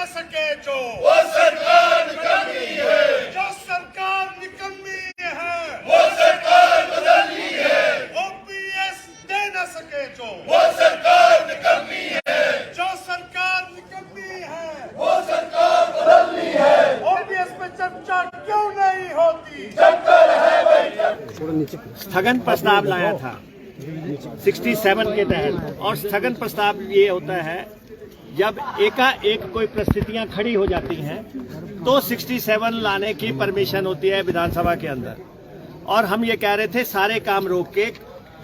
न सके जो वो सरकार निकम्मी है, जो सरकार निकम्मी है वो सरकार बदलनी है, ओपीएस दे न सके जो वो सरकार निकम्मी है, जो सरकार निकम्मी है वो सरकार बदलनी है। ओपीएस पे चर्चा क्यों नहीं होती? चक्कर है भाई, स्थगन प्रस्ताव लाया था 67 के तहत। और स्थगन प्रस्ताव ये होता है जब एकाएक कोई परिस्थितियां खड़ी हो जाती हैं तो 67 लाने की परमिशन होती है विधानसभा के अंदर। और हम ये कह रहे थे सारे काम रोक के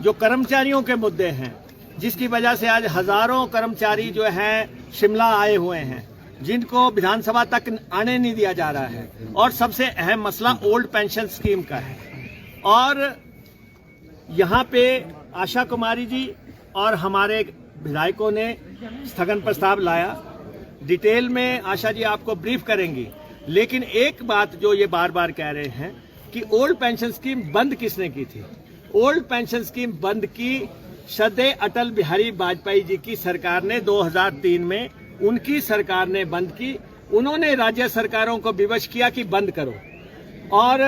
जो कर्मचारियों के मुद्दे हैं, जिसकी वजह से आज हजारों कर्मचारी जो हैं शिमला आए हुए हैं, जिनको विधानसभा तक आने नहीं दिया जा रहा है। और सबसे अहम मसला ओल्ड पेंशन स्कीम का है। और यहाँ पे आशा कुमारी जी और हमारे विधायकों ने स्थगन प्रस्ताव लाया। डिटेल में आशा जी आपको ब्रीफ करेंगी। लेकिन एक बात जो ये बार बार कह रहे हैं कि ओल्ड पेंशन स्कीम बंद किसने की थी? ओल्ड पेंशन स्कीम बंद की श्रद्धेय अटल बिहारी वाजपेयी जी की सरकार ने 2003 में, उनकी सरकार ने बंद की। उन्होंने राज्य सरकारों को विवश किया कि बंद करो। और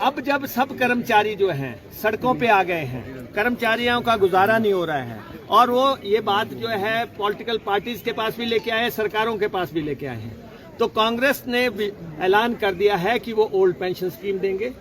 अब जब सब कर्मचारी जो हैं सड़कों पे आ गए हैं, कर्मचारियों का गुजारा नहीं हो रहा है, और वो ये बात जो है पॉलिटिकल पार्टीज के पास भी लेके आए हैं, सरकारों के पास भी लेके आए हैं, तो कांग्रेस ने ऐलान कर दिया है कि वो ओल्ड पेंशन स्कीम देंगे।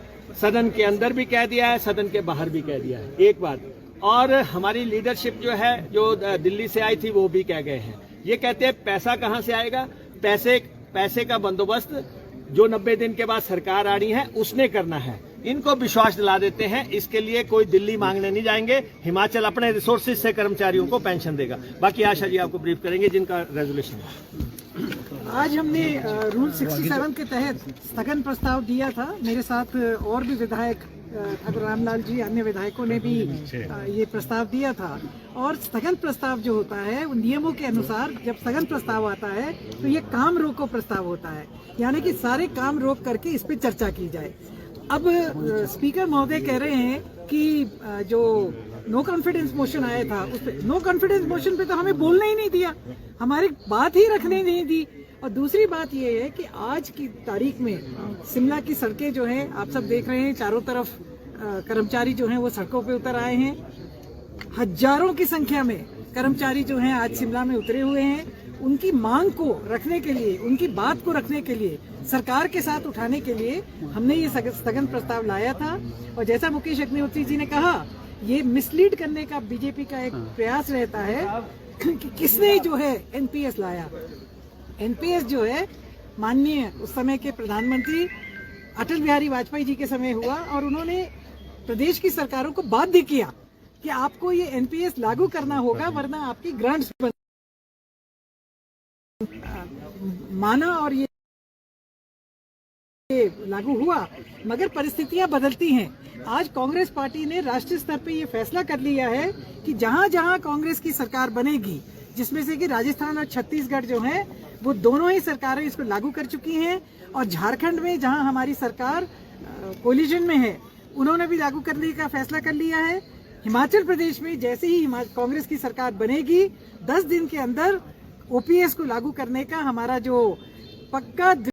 सदन के अंदर भी कह दिया है, सदन के बाहर भी कह दिया है। एक बात और हमारी लीडरशिप जो है, जो दिल्ली से आई थी, वो भी कह गए हैं। ये कहते हैं पैसा कहाँ से आएगा? पैसे का बंदोबस्त जो 90 दिन के बाद सरकार आ रही है उसने करना है। इनको विश्वास दिला देते हैं। इसके लिए कोई दिल्ली मांगने नहीं जाएंगे। हिमाचल अपने रिसोर्सेज से कर्मचारियों को पेंशन देगा। बाकी आशा जी आपको ब्रीफ करेंगे जिनका रेजोल्यूशन है। आज हमने रूल 67 के तहत स्थगन प्रस्ताव दिया था। मेरे साथ और भी विधायक ठाकुर रामलाल जी, अन्य विधायकों ने भी ये प्रस्ताव दिया था। और स्थगन प्रस्ताव जो होता है उन नियमों के अनुसार जब स्थगन प्रस्ताव आता है तो ये काम रोको प्रस्ताव होता है, यानी कि सारे काम रोक करके इस पे चर्चा की जाए। अब स्पीकर महोदय कह रहे हैं कि जो नो कॉन्फिडेंस मोशन आया था उस पे, नो कॉन्फिडेंस मोशन पे तो हमें बोलने ही नहीं दिया, हमारी बात ही रखने नहीं दी। और दूसरी बात ये है कि आज की तारीख में शिमला की सड़कें जो हैं आप सब देख रहे हैं, चारों तरफ कर्मचारी जो हैं वो सड़कों पे उतर आए हैं। हजारों की संख्या में कर्मचारी जो हैं आज शिमला में उतरे हुए हैं। उनकी मांग को रखने के लिए, उनकी बात को रखने के लिए, सरकार के साथ उठाने के लिए हमने ये स्थगन प्रस्ताव लाया था। और जैसा मुकेश अग्निहोत्री जी ने कहा, ये मिसलीड करने का बीजेपी का एक प्रयास रहता है कि किसने जो है एनपीएस लाया। एनपीएस जो है माननीय उस समय के प्रधानमंत्री अटल बिहारी वाजपेयी जी के समय हुआ, और उन्होंने प्रदेश की सरकारों को बाध्य किया कि आपको ये एनपीएस लागू करना होगा वरना आपकी ग्रांट्स माना, और ये लागू हुआ। मगर परिस्थितियां बदलती हैं। आज कांग्रेस पार्टी ने राष्ट्रीय स्तर पे ये फैसला कर लिया है कि जहां जहां कांग्रेस की सरकार बनेगी, जिसमें से कि राजस्थान और छत्तीसगढ़ जो है वो दोनों ही सरकारें इसको लागू कर चुकी हैं, और झारखंड में जहां हमारी सरकार कोलिजन में है उन्होंने भी लागू करने का फैसला कर लिया है। हिमाचल प्रदेश में जैसे ही कांग्रेस की सरकार बनेगी 10 दिन के अंदर ओपीएस को लागू करने का हमारा जो पक्का